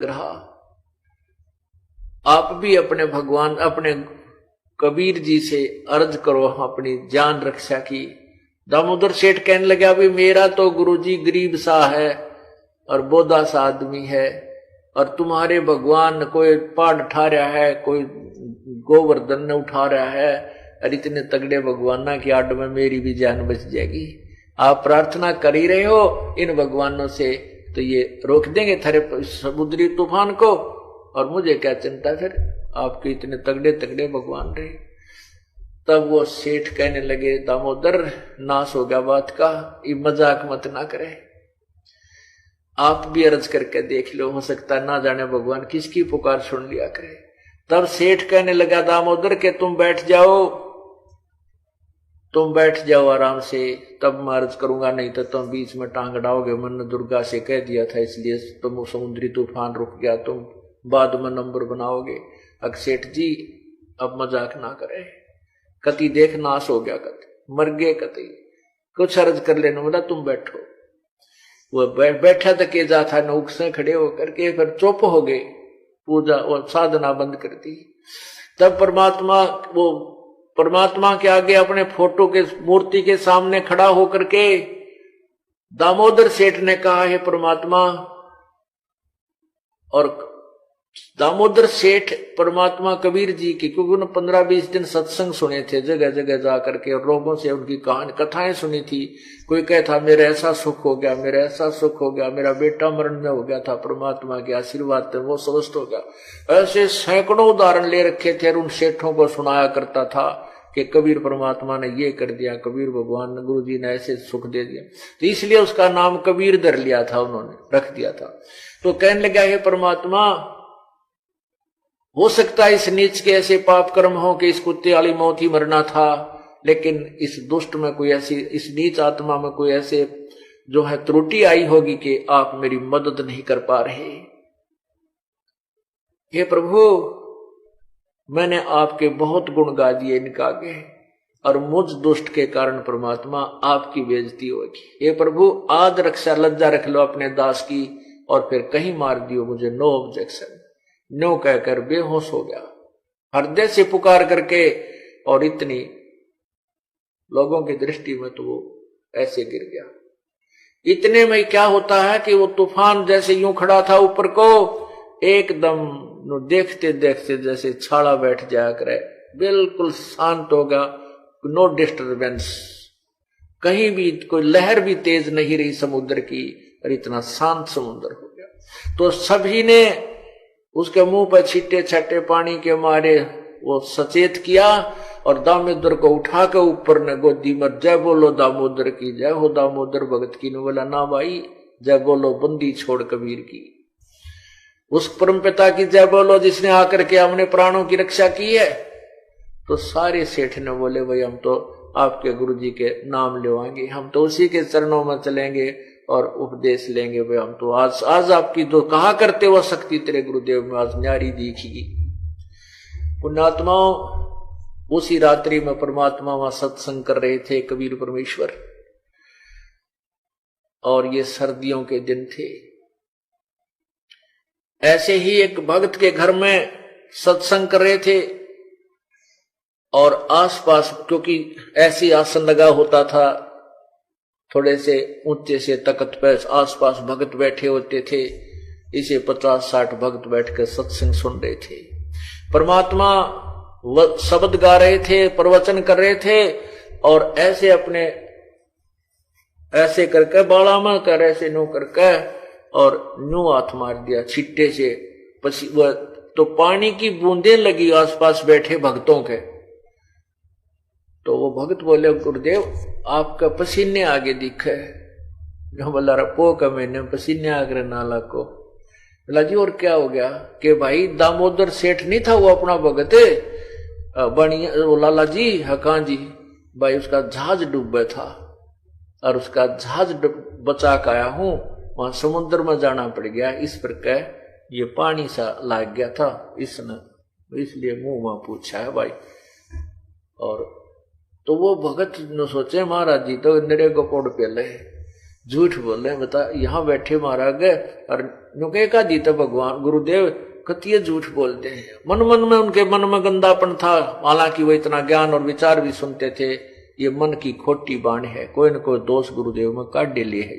रहा। आप भी अपने भगवान अपने कबीर जी से अर्ज करो अपनी जान रक्षा की। दामोदर सेठ कहने लगा भी मेरा तो गुरुजी गरीब सा है और बोधा सा आदमी है, और तुम्हारे भगवान कोई पहाड़ उठा रहा है, कोई गोवर्धन ने उठा रहा है, और इतने तगड़े भगवाना की आड़ में मेरी भी जान बच जाएगी। आप प्रार्थना कर ही रहे हो इन भगवानों से, तो ये रोक देंगे थारे समुद्री तूफान को, और मुझे क्या चिंता फिर, आपके इतने तगड़े तगड़े भगवान रहे। तब वो सेठ कहने लगे दामोदर नाश हो गया बात का, ये मजाक मत ना करे, आप भी अर्ज करके देख लो, हो सकता है ना जाने भगवान किसकी पुकार सुन लिया करे। तब सेठ कहने लगा दामोदर के तुम बैठ जाओ आराम से, तब मैं अर्ज करूंगा, नहीं तो तुम बीच में टांग अड़ाओगे। मैंने दुर्गा से कह दिया था इसलिए तुम समुद्री तूफान रुक गया, तुम बाद में नंबर बनाओगे। अब सेठ जी अब मजाक ना करे, कति देख नाश हो गया, कति मर गए, कति कुछ अर्ज कर लेना, बोला तुम बैठो। वो बैठा तो के जाता नौक से खड़े होकर के फिर चुप हो गए, पूजा और साधना बंद कर दी। तब परमात्मा के आगे अपने फोटो के मूर्ति के सामने खड़ा होकर के दामोदर सेठ ने कहा है परमात्मा, और दामोदर सेठ परमात्मा कबीर जी की, क्योंकि उन्होंने 15-20 दिन सत्संग सुने थे जगह जगह जाकर के, और लोगों से उनकी कथाएं सुनी थी। कोई कहता मेरा ऐसा सुख हो गया, मेरा ऐसा सुख हो गया, मेरा बेटा मरण में हो गया था, परमात्मा के आशीर्वाद से वो स्वस्थ हो गया। ऐसे सैकड़ों उदाहरण ले रखे थे और उन सेठों को सुनाया करता था कि कबीर परमात्मा ने ये कर दिया, कबीर भगवान ने गुरु जी ने ऐसे सुख दे दिया, तो इसलिए उसका नाम कबीर धर लिया था, उन्होंने रख दिया था। तो कहने लगा हे परमात्मा, हो सकता है इस नीच के ऐसे पाप कर्म हो कि इस कुत्ते वाली मौत ही मरना था, लेकिन इस दुष्ट में कोई ऐसी, इस नीच आत्मा में कोई ऐसे जो है त्रुटि आई होगी कि आप मेरी मदद नहीं कर पा रहे। हे प्रभु, मैंने आपके बहुत गुण गा दिए इनका आगे, और मुझ दुष्ट के कारण परमात्मा आपकी बेइज्जती होगी। हे प्रभु, आद रक्षा लज्जा रख लो अपने दास की, और फिर कहीं मार दियो मुझे, नो ऑब्जेक्शन। नो कहकर बेहोश हो गया, हृदय से पुकार करके, और इतनी लोगों की दृष्टि में तो वो ऐसे गिर गया। इतने में क्या होता है कि वो तूफान जैसे यूं खड़ा था ऊपर को, एकदम देखते देखते जैसे छाड़ा बैठ जाया करे, बिल्कुल शांत हो गया, नो डिस्टर्बेंस, कहीं भी कोई लहर भी तेज नहीं रही समुद्र की, और इतना शांत समुद्र हो गया। तो सभी ने उसके मुंह पर छीटे छाटे पानी के मारे वो सचेत किया, और दामोदर को उठा के ऊपर ने गोदी में जय बोलो दामोदर की, जय हो दामोदर भगत की। ने बोला ना भाई, जय बोलो बंदी छोड़ कबीर की, उस परम पिता की जय बोलो जिसने आकर के हमने प्राणों की रक्षा की है। तो सारे सेठ ने बोले भाई हम तो आपके गुरु जी के नाम लेवाएंगे, हम तो उसी के चरणों में चलेंगे और उपदेश लेंगे भाई, हम तो आज आपकी जो कहा करते वो शक्ति तेरे गुरुदेव में आज न्यारी दिखेगी। पुण्यात्माओं, उसी रात्रि में परमात्मा वहां सत्संग कर रहे थे कबीर परमेश्वर, और ये सर्दियों के दिन थे। ऐसे ही एक भक्त के घर में सत्संग कर रहे थे, और आसपास क्योंकि ऐसी आसन लगा होता था, थोड़े से ऊंचे से तख्त पे आसपास भक्त बैठे होते थे, इसे 50-60 भक्त बैठकर सत्संग सुन रहे थे। परमात्मा शब्द गा रहे थे, प्रवचन कर रहे थे, और ऐसे अपने ऐसे करके बाला में कर ऐसे नो करके, और न्यू हाथ मार दिया छिट्टे से, वह तो पानी की बूंदें लगी आसपास बैठे भक्तों के। तो वो भक्त बोले गुरुदेव आपका पसीने आगे दिखे। जो बोला रपो का मैंने पसीने आगे नाला को। बोला जी और क्या हो गया? कि भाई दामोदर सेठ नहीं था वो अपना भगत बनिया, लाला जी हकान जी भाई, उसका जहाज डूबा था और उसका जहाज बचा के आया हूं, वहां समुद्र में जाना पड़ गया, इस प्रकार ये पानी सा लाग गया था इसने, इसलिए मुंह में पूछा है भाई। और तो वो भगत ने सोचे महाराज जी तो निरे को कोड पे ले, झूठ बोल रहे हैं, बता यहाँ बैठे महाराज और नुके का दी तो भगवान गुरुदेव कतिये झूठ बोलते हैं। मन मन में उनके मन में गंदापन था, हालांकि वो इतना ज्ञान और विचार भी सुनते थे। ये मन की खोटी बाण है, कोई न कोई दोष गुरुदेव में काट डेले है,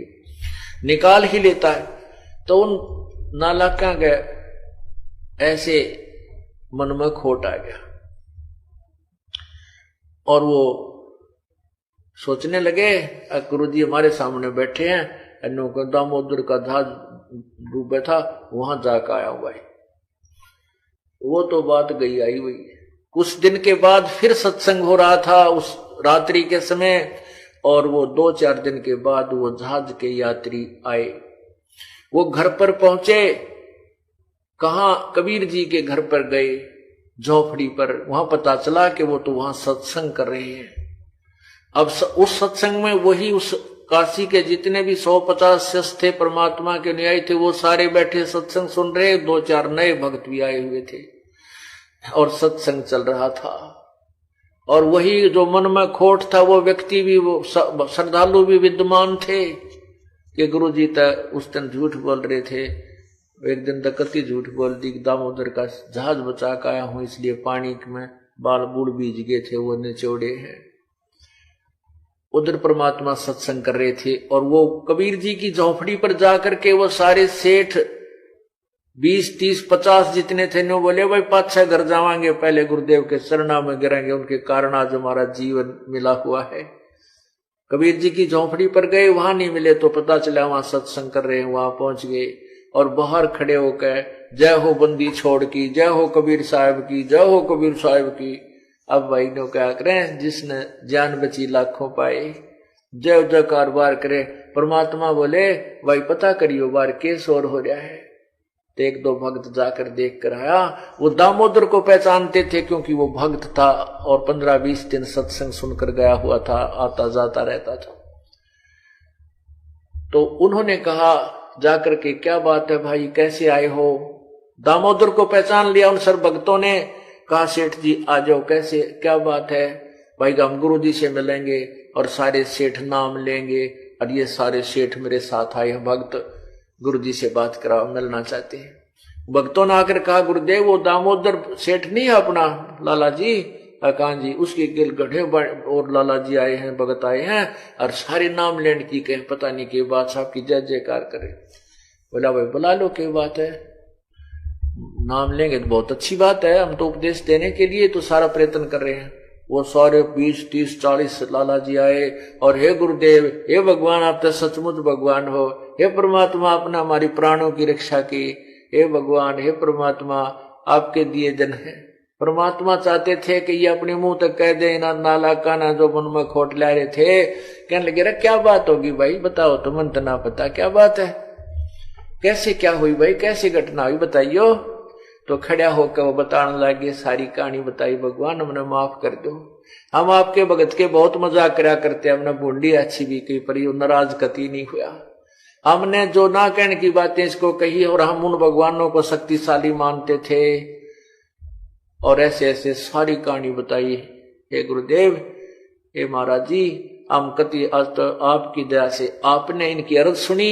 निकाल ही लेता है। तो उन नालाका गए ऐसे मन में खोट आ गया और वो सोचने लगे गुरुजी हमारे सामने बैठे हैं, दामोदर का जहाज डूबे था वहां जाकर आया हुआ है। वो तो बात गई आई हुई। कुछ दिन के बाद फिर सत्संग हो रहा था उस रात्रि के समय, और वो 2-4 दिन के बाद वो जहाज के यात्री आए। वो घर पर पहुंचे, कहां कबीर जी के घर पर गए, झोपड़ी पर। वहां पता चला कि वो तो वहां सत्संग कर रहे हैं। अब उस सत्संग में वही उस काशी के जितने भी 150 शिष्य थे, परमात्मा के न्यायी थे, वो सारे बैठे सत्संग सुन रहे। 2-4 नए भक्त भी आए हुए थे और सत्संग चल रहा था। और वही जो मन में खोट था वो व्यक्ति भी, वो श्रद्धालु भी विद्यमान थे कि गुरु जी तक उस दिन झूठ बोल रहे थे। एक दिन तक कति झूठ बोल दी, दामोदर का जहाज बचा के आया हूं, इसलिए पानी में बाल बूढ़ बीज गए थे, वो निचोड़े हैं। उधर परमात्मा सत्संग कर रहे थे और वो कबीर जी की झोपड़ी पर जाकर के वो सारे सेठ 20, 30, 50 जितने थे नो बोले भाई 5-6 घर जावांगे, पहले गुरुदेव के चरणों में गिरेंगे, उनके कारण आज हमारा जीवन मिला हुआ है। कबीर जी की झोपड़ी पर गए, वहां नहीं मिले तो पता चला वहां सत्संग कर रहे हैं। वहां पहुंच गए और बाहर खड़े होकर जय हो बंदी छोड़ की, जय हो कबीर साहब की, जय हो कबीर साहब की। अब भाई नो क्या करें, जिसने जान बची लाखों पाए, जय जयकार बार करे। परमात्मा बोले भाई पता करियो बार के शोर हो रहा है। तो 1-2 भक्त जाकर देख कर आया। वो दामोदर को पहचानते थे क्योंकि वो भक्त था और 15-20 दिन सत्संग सुनकर गया हुआ था, आता जाता रहता था। तो उन्होंने कहा जाकर के क्या बात है भाई, कैसे आए हो? दामोदर को पहचान लिया उन सब भक्तों ने। कहा सेठ जी आ जाओ, कैसे क्या बात है? भाई हम गुरु जी से मिलेंगे और सारे सेठ नाम लेंगे, और ये सारे सेठ मेरे साथ आए हैं, भक्त गुरु जी से बात कराओ, मिलना चाहते हैं। भक्तों ने आकर कहा गुरुदेव वो दामोदर सेठ नहीं है अपना लाला जी? कहा जी, उसके गिल गढ़े और लाला जी आए हैं, भगत आए हैं और सारे नाम लेने की कहें, पता नहीं के बात साहब की जय जयकार करे। बोला भाई बुला लो, क्या बात है, नाम लेंगे तो बहुत अच्छी बात है, हम तो उपदेश देने के लिए तो सारा प्रयत्न कर रहे हैं। वो सारे 20, 30, 40 लाला जी आए और हे गुरुदेव, हे भगवान आप तो सचमुच भगवान हो, हे परमात्मा आपने हमारी प्राणों की रक्षा की, हे भगवान, हे परमात्मा आपके दिए जन है। परमात्मा चाहते थे कि ये अपने मुंह तक कह दे ना नाला काना जो मन में खोट ला रहे थे। कहने लगे रे क्या बात होगी भाई, बताओ तो, मन तो ना पता क्या बात है, कैसे क्या हुई भाई, कैसी घटना हुई बताइयो। तो खड़ा होकर वो बताने लगे, सारी कहानी बताई। भगवान हमने माफ कर दो, हम आपके भगत के बहुत मजाक करा करते, हमने बूंदी अच्छी भी कही पर ये नाराज कती नहीं हुआ। हमने जो ना कहने की बातें इसको कही और हम उन भगवानों को शक्तिशाली मानते थे, और ऐसे ऐसे सारी कहानी बताई। हे गुरुदेव, हे महाराज जी, हम कति आज तो आपकी दया से आपने इनकी अर्ज सुनी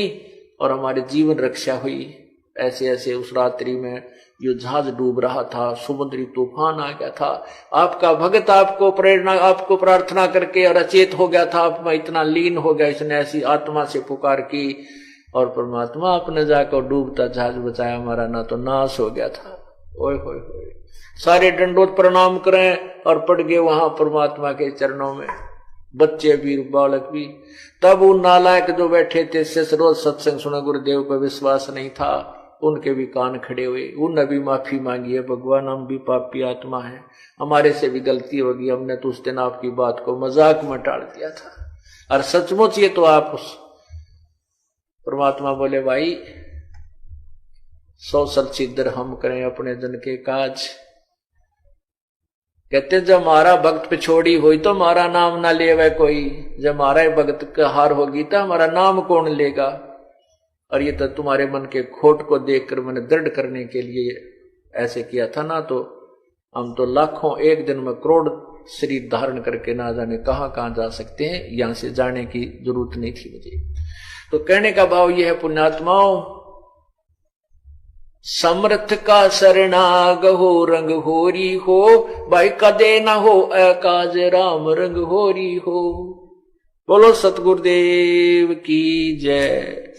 और हमारे जीवन रक्षा हुई। ऐसे ऐसे उस रात्रि में जो जहाज डूब रहा था, समुद्री तूफान आ गया था, आपका भगत आपको प्रेरणा, आपको प्रार्थना करके और अचेत हो गया था, आप में इतना लीन हो गया, इसने ऐसी आत्मा से पुकार की और परमात्मा आपने जाकर डूबता जहाज बचाया, हमारा ना तो नाश हो गया था। ओए होए होए, सारे दंडोत प्रणाम करें और पड़ गए वहां परमात्मा के चरणों में, बच्चे भी बालक भी। तब उन नालायक जो बैठे थे रोज सत्संग सुना, गुरुदेव पर विश्वास नहीं था, उनके भी कान खड़े हुए, उनने भी माफी मांगी है, भगवान हम भी पापी आत्मा है, हमारे से भी गलती होगी, हमने तो उस दिन आपकी बात को मजाक में टाल दिया था, और सचमुच ये तो आप उस परमात्मा बोले भाई 100 सिद्ध हम करें अपने जन के काज। कहते जब हमारा भक्त पे छोड़ी हुई तो हमारा नाम ना ले वह कोई, जब हमारा भक्त का हार होगी तो हमारा नाम कौन लेगा। और ये तो तुम्हारे मन के खोट को देखकर मैंने दृढ़ करने के लिए ऐसे किया था, ना तो हम तो लाखों एक दिन में करोड़ शरीर धारण करके ना जाने कहां कहां जा सकते हैं, यहां से जाने की जरूरत नहीं थी मुझे। तो कहने का भाव यह है पुण्यात्माओं, समर्थ का शरणाग हो रंग होरी हो, भाई कदे न हो अकाज राम रंग होरी हो। बोलो सतगुरुदेव की जय।